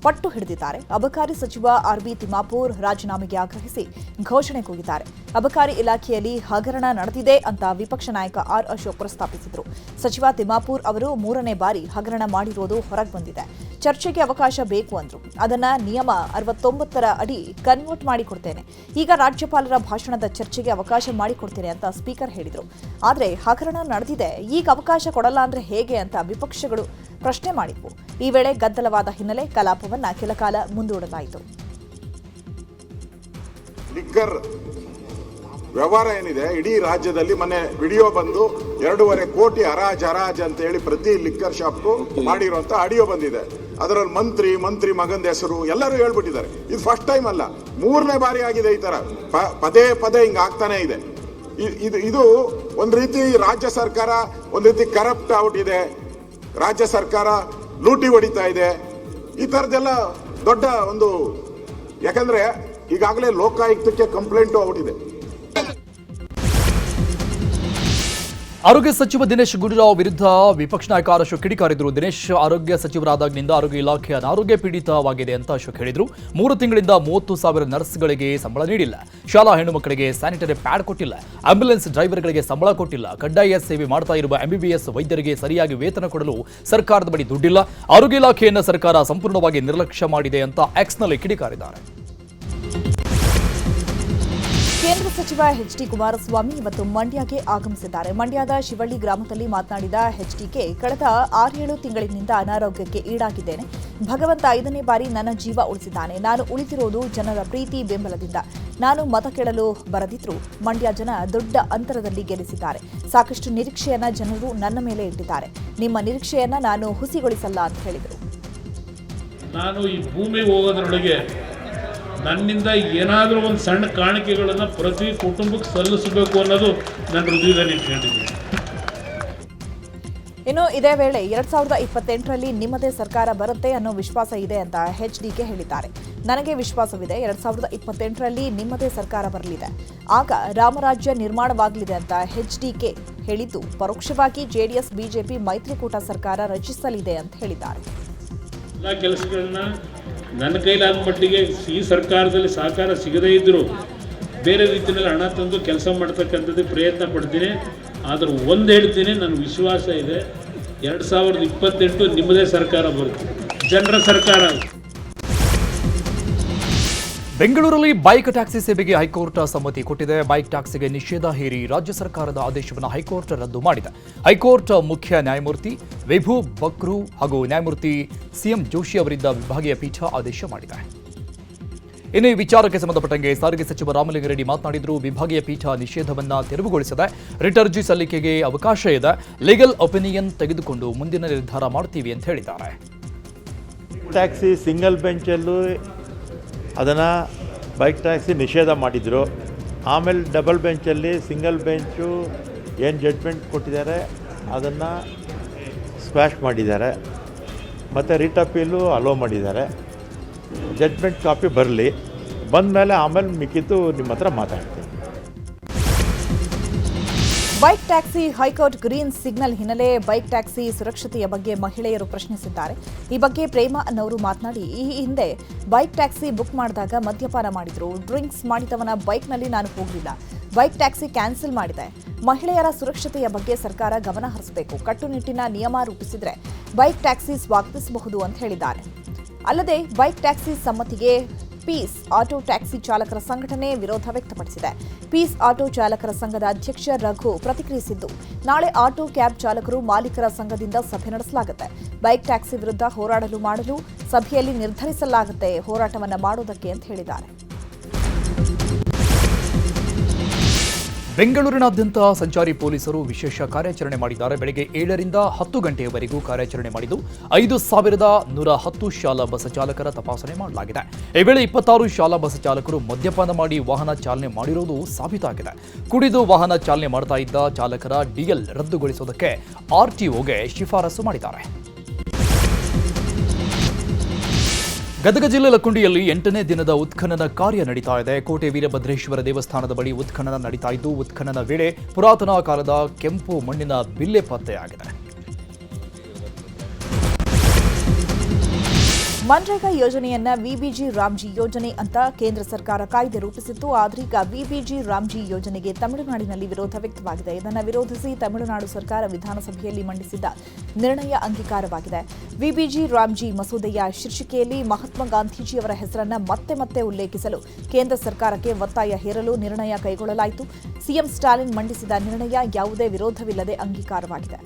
ಪಟ್ಟು ಹಿಡಿದಿದ್ದಾರೆ. ಅಬಕಾರಿ ಸಚಿವ ಆರ್ಬಿ ತಿಮ್ಮಾಪುರ್ ರಾಜೀನಾಮೆಗೆ ಆಗ್ರಹಿಸಿ ಘೋಷಣೆ ಕೂಗಿದ್ದಾರೆ. ಅಬಕಾರಿ ಇಲಾಖೆಯಲ್ಲಿ ಹಗರಣ ನಡೆದಿದೆ ಅಂತ ವಿಪಕ್ಷ ನಾಯಕ ಆರ್ ಅಶೋಕ್ ಪ್ರಸ್ತಾಪಿಸಿದರು. ಸಚಿವ ತಿಮ್ಮಾಪುರ್ ಅವರು 3ನೇ ಬಾರಿ ಹಗರಣ ಮಾಡಿರೋದು ಹೊರಗೆ ಬಂದಿದೆ, ಚರ್ಚೆಗೆ ಅವಕಾಶ ಬೇಕು ಅಂದ್ರು. ಅದನ್ನ ನಿಯಮ 69ರ ಅಡಿ ಕನ್ವರ್ಟ್ ಮಾಡಿಕೊಡ್ತೇನೆ, ಈಗ ರಾಜ್ಯಪಾಲರ ಭಾಷಣದ ಚರ್ಚೆಗೆ ಅವಕಾಶ ಮಾಡಿಕೊಡ್ತೇನೆ ಅಂತ ಸ್ಪೀಕರ್ ಹೇಳಿದರು. ಆದರೆ ಹಗರಣ ನಡೆದಿದೆ, ಈಗ ಅವಕಾಶ ಕೊಡಲ್ಲ ಅಂದ್ರೆ ಹೇಗೆ ಅಂತ ವಿಪಕ್ಷಗಳು ಪ್ರಶ್ನೆ ಮಾಡಿದ್ವು. ಈ ವೇಳೆ ಗದ್ದಲವಾದ ಹಿನ್ನೆಲೆ ಕಲಾಪವನ್ನ ಕೆಲಕಾಲ ಮುಂದೂಡಲಾಯಿತು. ಲಿಕ್ಕರ್ ವ್ಯವಹಾರ ಏನಿದೆ ಇಡೀ ರಾಜ್ಯದಲ್ಲಿ ಮೊನ್ನೆ ವಿಡಿಯೋ ಬಂದು 2.5 ಕೋಟಿ ಹರಾಜ್ ಅಂತ ಹೇಳಿ ಪ್ರತಿ ಲಿಕ್ಕರ್ ಶಾಪ್ಗೂ ಮಾಡಿರುವಂತ ಆಡಿಯೋ ಬಂದಿದೆ. ಅದರಲ್ಲಿ ಮಂತ್ರಿ ಮಗಂದ ಹೆಸರು ಎಲ್ಲರೂ ಹೇಳ್ಬಿಟ್ಟಿದ್ದಾರೆ. ಇದು ಫಸ್ಟ್ ಟೈಮ್ ಅಲ್ಲ, 3ನೇ ಬಾರಿ ಆಗಿದೆ ಈ ತರ. ಪದೇ ಹಿಂಗ ಆಗ್ತಾನೆ ಇದೆ. ಇದು ಒಂದು ರೀತಿ ರಾಜ್ಯ ಸರ್ಕಾರ ಒಂದು ರೀತಿ ಕರಪ್ಟ್ ಔಟಿದೆ, ರಾಜ್ಯ ಸರ್ಕಾರ ಲೂಟಿ ಹೊಡಿತಾ ಇದೆ. ಈ ತರದೆಲ್ಲ ದೊಡ್ಡ ಒಂದು, ಯಾಕಂದ್ರೆ ಈಗಾಗಲೇ ಲೋಕಾಯುಕ್ತಕ್ಕೆ ಕಂಪ್ಲೇಂಟ್ ಔಟಿದೆ. ಆರೋಗ್ಯ ಸಚಿವ ದಿನೇಶ್ ಗುಂಡೂರಾವ್ ವಿರುದ್ಧ ವಿಪಕ್ಷ ನಾಯಕ ಆರ್ ಅಶೋಕ್ ಕಿಡಿಕಾರಿದ್ರು. ದಿನೇಶ್ ಆರೋಗ್ಯ ಸಚಿವರಾದಾಗಿನಿಂದ ಆರೋಗ್ಯ ಇಲಾಖೆ ಅನಾರೋಗ್ಯ ಪೀಡಿತವಾಗಿದೆ ಅಂತ ಅಶೋಕ್ ಹೇಳಿದ್ರು. 3 ತಿಂಗಳಿಂದ 30,000 ನರ್ಸ್ಗಳಿಗೆ ಸಂಬಳ ನೀಡಿಲ್ಲ, ಶಾಲಾ ಹೆಣ್ಣು ಮಕ್ಕಳಿಗೆ ಸ್ಯಾನಿಟರಿ ಪ್ಯಾಡ್ ಕೊಟ್ಟಿಲ್ಲ, ಆಂಬ್ಯುಲೆನ್ಸ್ ಡ್ರೈವರ್ಗಳಿಗೆ ಸಂಬಳ ಕೊಟ್ಟಿಲ್ಲ, ಕಡ್ಡಾಯ ಸೇವೆ ಮಾಡ್ತಾ ಇರುವ ಎಂಬಿಬಿಎಸ್ ವೈದ್ಯರಿಗೆ ಸರಿಯಾಗಿ ವೇತನ ಕೊಡಲು ಸರ್ಕಾರದ ಬಳಿ ದುಡ್ಡಿಲ್ಲ, ಆರೋಗ್ಯ ಇಲಾಖೆಯನ್ನು ಸರ್ಕಾರ ಸಂಪೂರ್ಣವಾಗಿ ನಿರ್ಲಕ್ಷ್ಯ ಮಾಡಿದೆ ಅಂತ ಎಕ್ಸ್ನಲ್ಲಿ ಕಿಡಿಕಾರಿದ್ದಾರೆ. ಕೇಂದ್ರ ಸಚಿವ ಎಚ್ಡಿ ಕುಮಾರಸ್ವಾಮಿ ಇವತ್ತು ಮಂಡ್ಯಗೆ ಆಗಮಿಸಿದ್ದಾರೆ. ಮಂಡ್ಯದ ಶಿವಳ್ಳಿ ಗ್ರಾಮದಲ್ಲಿ ಮಾತನಾಡಿದ ಎಚ್ಡಿಕೆ, ಕಳೆದ 6-7 ತಿಂಗಳಿನಿಂದ ಅನಾರೋಗ್ಯಕ್ಕೆ ಈಡಾಗಿದ್ದೇನೆ. ಭಗವಂತ 5ನೇ ಬಾರಿ ನನ್ನ ಜೀವ ಉಳಿಸಿದ್ದಾನೆ. ನಾನು ಉಳಿದಿರೋದು ಜನರ ಪ್ರೀತಿ ಬೆಂಬಲದಿಂದ. ನಾನು ಮತ ಕೇಳಲು ಬರದಿದ್ರು ಮಂಡ್ಯ ಜನ ದೊಡ್ಡ ಅಂತರದಲ್ಲಿ ಗೆಲ್ಲಿಸಿದ್ದಾರೆ. ಸಾಕಷ್ಟು ನಿರೀಕ್ಷೆಯನ್ನ ಜನರು ನನ್ನ ಮೇಲೆ ಇಟ್ಟಿದ್ದಾರೆ. ನಿಮ್ಮ ನಿರೀಕ್ಷೆಯನ್ನ ನಾನು ಹುಸಿಗೊಳಿಸಲ್ಲ ಅಂತ ಹೇಳಿದರು. ನಾನು ಈ ಭೂಮಿ ಹೋಗೋದ್ರೊಳಗೆ ನನ್ನಿಂದ ಏನಾದರೂ ಒಂದು ಸಣ್ಣ ಕಾಣಿಕೆಗಳನ್ನು ಪ್ರತಿ ಕುಟುಂಬಕ್ಕೆ ಸಲ್ಲಿಸಬೇಕು ಅನ್ನೋದು ನನ್ನ ಹೃದಯದಲ್ಲಿ ಇಟ್ಕೊಂಡಿದ್ದೀನಿ. ಇನ್ನು ಇದೇ ವೇಳೆ 2028ರಲ್ಲಿ ನಿಮ್ಮದೇ ಸರ್ಕಾರ ಬರುತ್ತೆ ಅನ್ನೋ ವಿಶ್ವಾಸ ಇದೆ ಅಂತ ಎಚ್ಡಿಕೆ ಹೇಳಿದ್ದಾರೆ. ನನಗೆ ವಿಶ್ವಾಸವಿದೆ, 2028ರಲ್ಲಿ ನಿಮ್ಮದೇ ಸರ್ಕಾರ ಬರಲಿದೆ, ಆಗ ರಾಮರಾಜ್ಯ ನಿರ್ಮಾಣವಾಗಲಿದೆ ಅಂತ ಎಚ್ಡಿಕೆ ಹೇಳಿದ್ದು, ಪರೋಕ್ಷವಾಗಿ ಜೆಡಿಎಸ್ ಬಿಜೆಪಿ ಮೈತ್ರಿಕೂಟ ಸರ್ಕಾರ ರಚಿಸಲಿದೆ ಅಂತ ಹೇಳಿದ್ದಾರೆ. ಎಲ್ಲ ಕೆಲಸಗಳನ್ನ ನನ್ನ ಕೈಲಾದ ಮಟ್ಟಿಗೆ ಈ ಸರ್ಕಾರದಲ್ಲಿ ಸಹಕಾರ ಸಿಗದೇ ಇದ್ದರೂ ಬೇರೆ ರೀತಿಯಲ್ಲಿ ಹಣ ತಂದು ಕೆಲಸ ಮಾಡ್ತಕ್ಕಂಥದ್ದು ಪ್ರಯತ್ನ ಪಡ್ತೀನಿ. ಆದರೂ ಒಂದು ಹೇಳ್ತೀನಿ, ನನ್ನ ವಿಶ್ವಾಸ ಇದೆ, 2028 ನಿಮ್ಮದೇ ಸರ್ಕಾರ ಬರುತ್ತೆ, ಜನರ ಸರ್ಕಾರ. ಬೆಂಗಳೂರಲ್ಲಿ ಬೈಕ್ ಟ್ಯಾಕ್ಸಿ ಸೇವೆಗೆ ಹೈಕೋರ್ಟ್ ಸಮ್ಮತಿ ಕೊಟ್ಟಿದೆ. ಬೈಕ್ ಟ್ಯಾಕ್ಸಿಗೆ ನಿಷೇಧ ಹೇರಿ ರಾಜ್ಯ ಸರ್ಕಾರದ ಆದೇಶವನ್ನು ಹೈಕೋರ್ಟ್ ರದ್ದು ಮಾಡಿದೆ. ಹೈಕೋರ್ಟ್ ಮುಖ್ಯ ನ್ಯಾಯಮೂರ್ತಿ ವಿಭು ಬಕ್ರು ಹಾಗೂ ನ್ಯಾಯಮೂರ್ತಿ ಸಿಎಂ ಜೋಶಿ ಅವರಿದ್ದ ವಿಭಾಗೀಯ ಪೀಠ ಆದೇಶ ಮಾಡಿದೆ. ಇನ್ನು ಈ ವಿಚಾರಕ್ಕೆ ಸಂಬಂಧಪಟ್ಟಂಗೆ ಸಾರಿಗೆ ಸಚಿವ ರಾಮಲಿಂಗಾರೆಡ್ಡಿ ಮಾತನಾಡಿದರು. ವಿಭಾಗೀಯ ಪೀಠ ನಿಷೇಧವನ್ನ ತೆರವುಗೊಳಿಸಿದೆ. ರಿಟ್ ಅರ್ಜಿ ಸಲ್ಲಿಕೆಗೆ ಅವಕಾಶ ಇದೆ. ಲೀಗಲ್ ಒಪಿನಿಯನ್ ತೆಗೆದುಕೊಂಡು ಮುಂದಿನ ನಿರ್ಧಾರ ಮಾಡ್ತೀವಿ ಅಂತ ಹೇಳಿದ್ದಾರೆ. ಟ್ಯಾಕ್ಸಿ ಸಿಂಗಲ್ ಬೆಂಚಲ್ಲೂ ಅದನ್ನು ಬೈಕ್ ಟ್ಯಾಕ್ಸಿ ನಿಷೇಧ ಮಾಡಿದರು. ಆಮೇಲೆ ಡಬಲ್ ಬೆಂಚಲ್ಲಿ ಸಿಂಗಲ್ ಬೆಂಚು ಏನು ಜಡ್ಜ್ಮೆಂಟ್ ಕೊಟ್ಟಿದ್ದಾರೆ ಅದನ್ನು ಸ್ಕ್ವಾಶ್ ಮಾಡಿದ್ದಾರೆ. ಮತ್ತು ರಿಟ್ ಅಪೀಲು ಅಲೋ ಮಾಡಿದ್ದಾರೆ. ಜಡ್ಜ್ಮೆಂಟ್ ಕಾಪಿ ಬರಲಿ, ಬಂದ ಮೇಲೆ ಆಮೇಲೆ ಮಿಕ್ಕಿದ್ದು ನಿಮ್ಮ ಹತ್ರ ಮಾತಾಡ್ತೀನಿ. Bike taxi high court green signal ಹಿನ್ನೆಲೆ ಬೈಕ್ ಟ್ಯಾಕ್ಸಿ ಸುರಕ್ಷತೆಯ ಬಗ್ಗೆ ಮಹಿಳೆಯರು ಪ್ರಶ್ನಿಸಿದ್ದಾರೆ. ಈ ಬಗ್ಗೆ ಪ್ರೇಮ ಅನ್ನೋರು ಮಾತನಾಡಿ, ಈ ಹಿಂದೆ ಬೈಕ್ ಟ್ಯಾಕ್ಸಿ ಬುಕ್ ಮಾಡಿದಾಗ ಮದ್ಯಪಾನ ಮಾಡಿದ್ರು. ಡ್ರಿಂಕ್ಸ್ ಮಾಡಿದವನ ಬೈಕ್ನಲ್ಲಿ ನಾನು ಹೋಗಲಿಲ್ಲ. ಬೈಕ್ ಟ್ಯಾಕ್ಸಿ ಕ್ಯಾನ್ಸಲ್ ಮಾಡಿದೆ. ಮಹಿಳೆಯರ ಸುರಕ್ಷತೆಯ ಬಗ್ಗೆ ಸರ್ಕಾರ ಗಮನ ಹರಿಸಬೇಕು. ಕಟ್ಟುನಿಟ್ಟಿನ ನಿಯಮ ರೂಪಿಸಿದ್ರೆ ಬೈಕ್ ಟ್ಯಾಕ್ಸಿ ಸ್ವಾಗತಿಸಬಹುದು ಅಂತ ಹೇಳಿದ್ದಾರೆ. ಅಲ್ಲದೆ ಬೈಕ್ ಟ್ಯಾಕ್ಸಿ ಸಮ್ಮತಿಗೆ ಪೀಸ್ ಆಟೋ ಟ್ಯಾಕ್ಸಿ ಚಾಲಕರ ಸಂಘಟನೆ ವಿರೋಧ ವ್ಯಕ್ತಪಡಿಸಿದೆ. ಪೀಸ್ ಆಟೋ ಚಾಲಕರ ಸಂಘದ ಅಧ್ಯಕ್ಷ ರಘು ಪ್ರತಿಕ್ರಿಯಿಸಿದ್ದು, ನಾಳೆ ಆಟೋ ಕ್ಯಾಬ್ ಚಾಲಕರು ಮಾಲೀಕರ ಸಂಘದಿಂದ ಸಭೆ ನಡೆಸಲಾಗುತ್ತೆ. ಬೈಕ್ ಟ್ಯಾಕ್ಸಿ ವಿರುದ್ಧ ಮಾಡಲು ಸಭೆಯಲ್ಲಿ ನಿರ್ಧರಿಸಲಾಗುತ್ತೆ ಹೋರಾಟವನ್ನು ಮಾಡೋದಕ್ಕೆ ಅಂತ ಹೇಳಿದ್ದಾರೆ. ಬೆಂಗಳೂರಿನಾದ್ಯಂತ ಸಂಚಾರಿ ಪೊಲೀಸರು ವಿಶೇಷ ಕಾರ್ಯಾಚರಣೆ ಮಾಡಿದ್ದಾರೆ. ಬೆಳಗ್ಗೆ 7ರಿಂದ 10 ಗಂಟೆಯವರೆಗೂ ಕಾರ್ಯಾಚರಣೆ ಮಾಡಿದ್ದು 5,110 ಶಾಲಾ ಬಸ್ ಚಾಲಕರ ತಪಾಸಣೆ ಮಾಡಲಾಗಿದೆ. ಈ ವೇಳೆ 26 ಶಾಲಾ ಬಸ್ ಚಾಲಕರು ಮದ್ಯಪಾನ ಮಾಡಿ ವಾಹನ ಚಾಲನೆ ಮಾಡಿರುವುದು ಸಾಬೀತಾಗಿದೆ. ಕುಡಿದು ವಾಹನ ಚಾಲನೆ ಮಾಡ್ತಾ ಇದ್ದ ಚಾಲಕರ ಡಿಎಲ್ ರದ್ದುಗೊಳಿಸುವುದಕ್ಕೆ ಆರ್ಟಿಒಗೆ ಶಿಫಾರಸು ಮಾಡಿದ್ದಾರೆ. ಗದಗ ಜಿಲ್ಲೆ ಲಕ್ಕುಂಡಿಯಲ್ಲಿ 8ನೇ ದಿನದ ಉತ್ಖನನ ಕಾರ್ಯ ನಡೀತಾ ಇದೆ. ಕೋಟೆ ವೀರಭದ್ರೇಶ್ವರ ದೇವಸ್ಥಾನದ ಬಳಿ ಉತ್ಖನನ ನಡೀತಾ ಇದ್ದು, ಉತ್ಖನನ ವೇಳೆ ಪುರಾತನ ಕಾಲದ ಕೆಂಪು ಮಣ್ಣಿನ ಬಿಲ್ಲೆ ಪತ್ತೆಯಾಗಿದೆ. ಮನ್ರೇಗಾ ಯೋಜನೆಯನ್ನ ವಿಬಿಜಿ ರಾಮ್ಜಿ ಯೋಜನೆ ಅಂತ ಕೇಂದ್ರ ಸರ್ಕಾರ ಕಾಯ್ದೆ ರೂಪಿಸಿತ್ತು. ಆದ್ರೆ ಈಗ ವಿಬಿಜಿ ರಾಮ್ಜಿ ಯೋಜನೆಗೆ ತಮಿಳುನಾಡಿನಲ್ಲಿ ವಿರೋಧ ವ್ಯಕ್ತವಾಗಿದೆ. ಇದನ್ನು ವಿರೋಧಿಸಿ ತಮಿಳುನಾಡು ಸರ್ಕಾರ ವಿಧಾನಸಭೆಯಲ್ಲಿ ಮಂಡಿಸಿದ್ದ ನಿರ್ಣಯ ಅಂಗೀಕಾರವಾಗಿದೆ. ವಿಬಿಜಿ ರಾಮ್ಜಿ ಮಸೂದೆಯ ಶೀರ್ಷಿಕೆಯಲ್ಲಿ ಮಹಾತ್ಮ ಗಾಂಧೀಜಿಯವರ ಹೆಸರನ್ನ ಮತ್ತೆ ಉಲ್ಲೇಖಿಸಲು ಕೇಂದ್ರ ಸರ್ಕಾರಕ್ಕೆ ಒತ್ತಾಯ ಹೇರಲು ನಿರ್ಣಯ ಕೈಗೊಳ್ಳಲಾಯಿತು. ಸಿಎಂ ಸ್ಟಾಲಿನ್ ಮಂಡಿಸಿದ ನಿರ್ಣಯ ಯಾವುದೇ ವಿರೋಧವಿಲ್ಲದೆ ಅಂಗೀಕಾರವಾಗಿದೆ.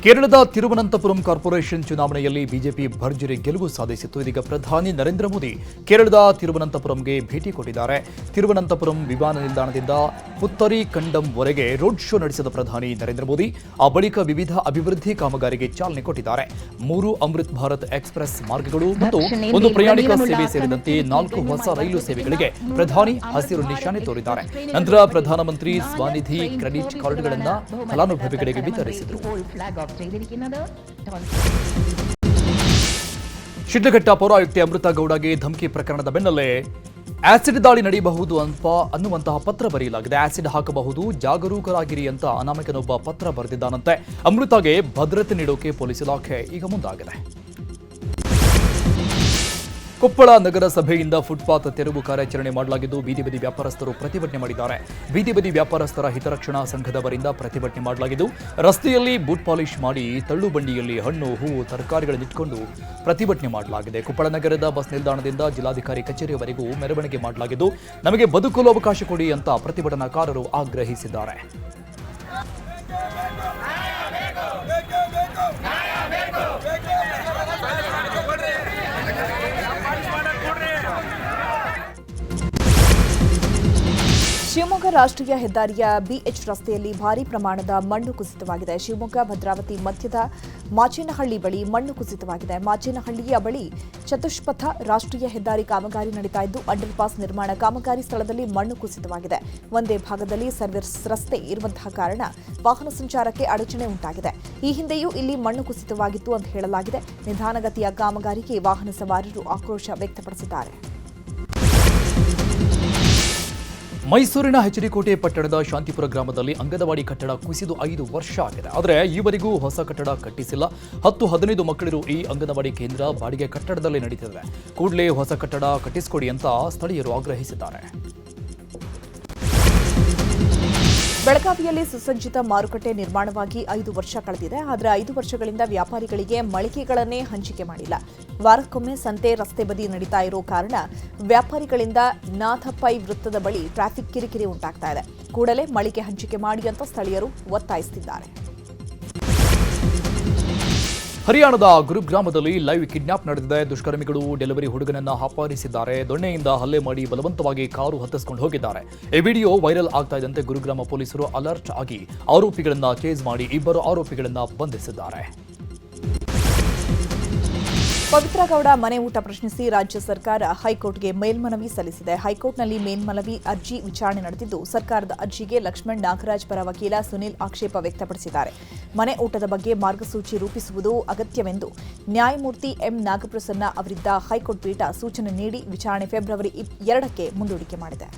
ಕೇರಳದ ತಿರುವನಂತಪುರಂ ಕಾರ್ಪೊರೇಷನ್ ಚುನಾವಣೆಯಲ್ಲಿ ಬಿಜೆಪಿ ಭರ್ಜರಿ ಗೆಲುವು ಸಾಧಿಸಿತ್ತು. ಇದೀಗ ಪ್ರಧಾನಿ ನರೇಂದ್ರ ಮೋದಿ ಕೇರಳದ ತಿರುವನಂತಪುರಂಗೆ ಭೇಟಿ ಕೊಟ್ಟಿದ್ದಾರೆ. ತಿರುವನಂತಪುರಂ ವಿಮಾನ ನಿಲ್ದಾಣದಿಂದ ಪುತ್ತರಿ ಕಂಡಂವರೆಗೆ ರೋಡ್ ಶೋ ನಡೆಸಿದ ಪ್ರಧಾನಿ ನರೇಂದ್ರ ಮೋದಿ ಆ ಬಳಿಕ ವಿವಿಧ ಅಭಿವೃದ್ಧಿ ಕಾಮಗಾರಿಗೆ ಚಾಲನೆ ಕೊಟ್ಟಿದ್ದಾರೆ. 3 ಅಮೃತ್ ಭಾರತ್ ಎಕ್ಸ್ಪ್ರೆಸ್ ಮಾರ್ಗಗಳು ಮತ್ತು 1 ಪ್ರಯಾಣಿಕ ಸೇವೆ ಸೇರಿದಂತೆ 4 ಹೊಸ ರೈಲು ಸೇವೆಗಳಿಗೆ ಪ್ರಧಾನಿ ಹಸಿರು ನಿಶಾನೆ ತೋರಿದ್ದಾರೆ. ನಂತರ ಪ್ರಧಾನಮಂತ್ರಿ ಸ್ವನಿಧಿ ಕ್ರೆಡಿಟ್ ಕಾರ್ಡ್ಗಳನ್ನು ಫಲಾನುಭವಿಗಳಿಗೆ ವಿತರಿಸಿದರು. ಶಿಡ್ಲಘಟ್ಟ ಪೌರಾಯುಕ್ತೆ ಅಮೃತ ಗೌಡಗೆ ಧಮಕಿ ಪ್ರಕರಣದ ಬೆನ್ನಲ್ಲೇ ಆಸಿಡ್ ದಾಳಿ ನಡೆಯಬಹುದು ಅನ್ನುವಂತಹ ಪತ್ರ ಬರೆಯಲಾಗಿದೆ. ಆಸಿಡ್ ಹಾಕಬಹುದು, ಜಾಗರೂಕರಾಗಿರಿ ಅಂತ ಅನಾಮಕನೊಬ್ಬ ಪತ್ರ ಬರೆದಿದ್ದಾನಂತೆ. ಅಮೃತಗೆ ಭದ್ರತೆ ನೀಡೋಕೆ ಪೊಲೀಸ್ ಇಲಾಖೆ ಈಗ ಮುಂದಾಗಿದೆ. ಕೊಪ್ಪಳ ನಗರಸಭೆಯಿಂದ ಫುಟ್ಪಾತ್ ತೆರವು ಕಾರ್ಯಾಚರಣೆ ಮಾಡಲಾಗಿದ್ದು, ಬೀದಿ ಬದಿ ವ್ಯಾಪಾರಸ್ಥರು ಪ್ರತಿಭಟನೆ ಮಾಡಿದ್ದಾರೆ. ಬೀದಿ ಬದಿ ವ್ಯಾಪಾರಸ್ಥರ ಹಿತರಕ್ಷಣಾ ಸಂಘದವರಿಂದ ಪ್ರತಿಭಟನೆ ಮಾಡಲಾಗಿದ್ದು, ರಸ್ತೆಯಲ್ಲಿ ಬೂಟ್ ಪಾಲಿಶ್ ಮಾಡಿ ತಳ್ಳು ಬಂಡಿಯಲ್ಲಿ ಹಣ್ಣು, ಹೂವು, ತರಕಾರಿಗಳನ್ನಿಟ್ಟುಕೊಂಡು ಪ್ರತಿಭಟನೆ ಮಾಡಲಾಗಿದೆ. ಕೊಪ್ಪಳ ನಗರದ ಬಸ್ ನಿಲ್ದಾಣದಿಂದ ಜಿಲ್ಲಾಧಿಕಾರಿ ಕಚೇರಿಯವರೆಗೂ ಮೆರವಣಿಗೆ ಮಾಡಲಾಗಿದ್ದು, ನಮಗೆ ಬದುಕಲು ಅವಕಾಶ ಕೊಡಿ ಅಂತ ಪ್ರತಿಭಟನಾಕಾರರು ಆಗ್ರಹಿಸಿದ್ದಾರೆ. ಶಿವಮೊಗ್ಗ ರಾಷ್ಟ್ರೀಯ ಹೆದ್ದಾರಿಯ ಬಿಎಚ್ ರಸ್ತೆಯಲ್ಲಿ ಭಾರೀ ಪ್ರಮಾಣದ ಮಣ್ಣು ಕುಸಿತವಾಗಿದೆ. ಶಿವಮೊಗ್ಗ ಭದ್ರಾವತಿ ಮಧ್ಯದ ಮಾಚೇನಹಳ್ಳಿ ಬಳಿ ಮಣ್ಣು ಕುಸಿತವಾಗಿದೆ. ಮಾಚೇನಹಳ್ಳಿಯ ಬಳಿ ಚತುಷ್ಪಥ ರಾಷ್ಟ್ರೀಯ ಹೆದ್ದಾರಿ ಕಾಮಗಾರಿ ನಡೀತಾ ಇದ್ದು, ಅಂಡರ್ ಪಾಸ್ ನಿರ್ಮಾಣ ಕಾಮಗಾರಿ ಸ್ಥಳದಲ್ಲಿ ಮಣ್ಣು ಕುಸಿತವಾಗಿದೆ. ಒಂದೇ ಭಾಗದಲ್ಲಿ ಸರ್ವಿಸ್ ರಸ್ತೆ ಇರುವಂತಹ ಕಾರಣ ವಾಹನ ಸಂಚಾರಕ್ಕೆ ಅಡಚಣೆ ಉಂಟಾಗಿದೆ. ಈ ಹಿಂದೆಯೂ ಇಲ್ಲಿ ಮಣ್ಣು ಕುಸಿತವಾಗಿತ್ತು ಅಂತ ಹೇಳಲಾಗಿದೆ. ನಿಧಾನಗತಿಯ ಕಾಮಗಾರಿಗೆ ವಾಹನ ಸವಾರರು ಆಕ್ರೋಶ ವ್ಯಕ್ತಪಡಿಸಿದ್ದಾರೆ. ಮೈಸೂರಿನ ಹೆಚ್ಡಿಕೋಟೆ ಪಟ್ಟಣದ ಶಾಂತಿಪುರ ಗ್ರಾಮದಲ್ಲಿ ಅಂಗನವಾಡಿ ಕಟ್ಟಡ ಕುಸಿದು 5 ವರ್ಷ ಆಗಿದೆ. ಆದರೆ ಈವರೆಗೂ ಹೊಸ ಕಟ್ಟಡ ಕಟ್ಟಿಸಿಲ್ಲ. 10-15 ಮಕ್ಕಳಿರು ಈ ಅಂಗನವಾಡಿ ಕೇಂದ್ರ ಬಾಡಿಗೆ ಕಟ್ಟಡದಲ್ಲಿ ನಡೀತಿದೆ. ಕೂಡಲೇ ಹೊಸ ಕಟ್ಟಡ ಕಟ್ಟಿಸಿಕೊಡಿ ಅಂತ ಸ್ಥಳೀಯರು ಆಗ್ರಹಿಸಿದ್ದಾರೆ. ಬೆಳಗಾವಿಯಲ್ಲಿ ಸುಸಜ್ಜಿತ ಮಾರುಕಟ್ಟೆ ನಿರ್ಮಾಣವಾಗಿ 5 ವರ್ಷ ಕಳೆದಿದೆ. ಆದರೆ 5 ವರ್ಷಗಳಿಂದ ವ್ಯಾಪಾರಿಗಳಿಗೆ ಮಳಿಗೆಗಳನ್ನೇ ಹಂಚಿಕೆ ಮಾಡಿಲ್ಲ. ವಾರಕ್ಕೊಮ್ಮೆ ಸಂತೆ ರಸ್ತೆ ಬದಿ ನಡೀತಾ ಇರೋ ಕಾರಣ ವ್ಯಾಪಾರಿಗಳಿಂದ ನಾಥಪೈ ವೃತ್ತದ ಬಳಿ ಟ್ರಾಫಿಕ್ ಕಿರಿಕಿರಿ ಉಂಟಾಗ್ತಾ ಇದೆ. ಕೂಡಲೇ ಮಳಿಗೆ ಹಂಚಿಕೆ ಮಾಡಿ ಅಂತ ಸ್ಥಳೀಯರು ಒತ್ತಾಯಿಸುತ್ತಿದ್ದಾರೆ. ಹರಿಯಾಣದ ಗುರುಗ್ರಾಮದಲ್ಲಿ ಲೈವ್ ಕಿಡ್ನಾಪ್ ನಡೆದಿದೆ. ದುಷ್ಕರ್ಮಿಗಳು ಡೆಲಿವರಿ ಹುಡುಗನನ್ನ ಅಪಹರಿಸಿದ್ದಾರೆ. ದೊಣ್ಣೆಯಿಂದ ಹಲ್ಲೆ ಮಾಡಿ ಬಲವಂತವಾಗಿ ಕಾರು ಹತ್ತಿಸಿಕೊಂಡು ಹೋಗಿದ್ದಾರೆ. ಈ ವಿಡಿಯೋ ವೈರಲ್ ಆಗ್ತಾ ಇದ್ದಂತೆ ಗುರುಗ್ರಾಮ ಪೊಲೀಸರು ಅಲರ್ಟ್ ಆಗಿ ಆರೋಪಿಗಳನ್ನ ಚೇಸ್ ಮಾಡಿ 2 ಆರೋಪಿಗಳನ್ನ ಬಂಧಿಸಿದ್ದಾರೆ. ಪವಿತ್ರ ಗೌಡ ಮನೆ ಊಟ ಪ್ರಶ್ನಿಸಿ ರಾಜ್ಯ ಸರ್ಕಾರ ಹೈಕೋರ್ಟ್ಗೆ ಮೇಲ್ಮನವಿ ಸಲ್ಲಿಸಿದೆ. ಹೈಕೋರ್ಟ್ನಲ್ಲಿ ಮೇಲ್ಮನವಿ ಅರ್ಜಿ ವಿಚಾರಣೆ ನಡೆದಿದ್ದು, ಸರ್ಕಾರದ ಅರ್ಜಿಗೆ ಲಕ್ಷ್ಮಣ್ ನಾಗರಾಜ್ ಪರ ವಕೀಲ ಸುನಿಲ್ ಆಕ್ಷೇಪ ವ್ಯಕ್ತಪಡಿಸಿದ್ದಾರೆ. ಮನೆ ಊಟದ ಬಗ್ಗೆ ಮಾರ್ಗಸೂಚಿ ರೂಪಿಸುವುದು ಅಗತ್ಯವೆಂದು ನ್ಯಾಯಮೂರ್ತಿ ಎಂ ನಾಗಪ್ರಸನ್ನ ಅವರಿದ್ದ ಹೈಕೋರ್ಟ್ ಪೀಠ ಸೂಚನೆ ನೀಡಿ ವಿಚಾರಣೆ ಫೆಬ್ರವರಿ 2ಕ್ಕೆ ಮುಂದೂಡಿಕೆ ಮಾಡಿದೆ.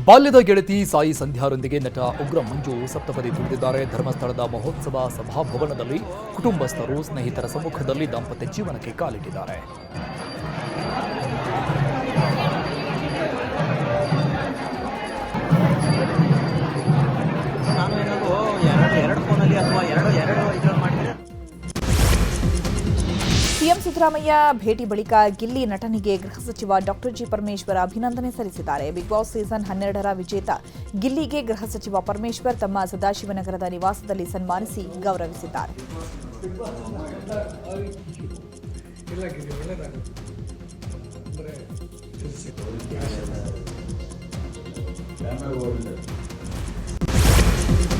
ಬಾಲ್ಯದ ಗೆಳತಿ ಸಾಯಿ ಸಂಧ್ಯಾರೊಂದಿಗೆ ನಟ ಉಗ್ರ ಮಂಜು ಸಪ್ತಪದಿ ತುಳಿದಿದ್ದಾರೆ. ಧರ್ಮಸ್ಥಳದ ಮಹೋತ್ಸವ ಸಭಾಭವನದಲ್ಲಿ ಕುಟುಂಬಸ್ಥರು, ಸ್ನೇಹಿತರ ಸಮ್ಮುಖದಲ್ಲಿ ದಾಂಪತ್ಯ ಜೀವನಕ್ಕೆ ಕಾಲಿಟ್ಟಿದ್ದಾರೆ. ಸಿಎಂ ಸಿದ್ದರಾಮಯ್ಯ ಭೇಟಿ ಬಳಿಕ ಗಿಲ್ಲಿ ನಟನಿಗೆ ಗೃಹ ಸಚಿವ ಡಾಕ್ಟರ್ ಜಿ ಪರಮೇಶ್ವರ್ ಅಭಿನಂದನೆ ಸಲ್ಲಿಸಿದ್ದಾರೆ. ಬಿಗ್ ಬಾಸ್ ಸೀಸನ್ 12ರ ವಿಜೇತ ಗಿಲ್ಲಿಗೆ ಗೃಹ ಸಚಿವ ಪರಮೇಶ್ವರ್ ತಮ್ಮ ಸದಾಶಿವನಗರದ ನಿವಾಸದಲ್ಲಿ ಸನ್ಮಾನಿಸಿ ಗೌರವಿಸಿದ್ದಾರೆ.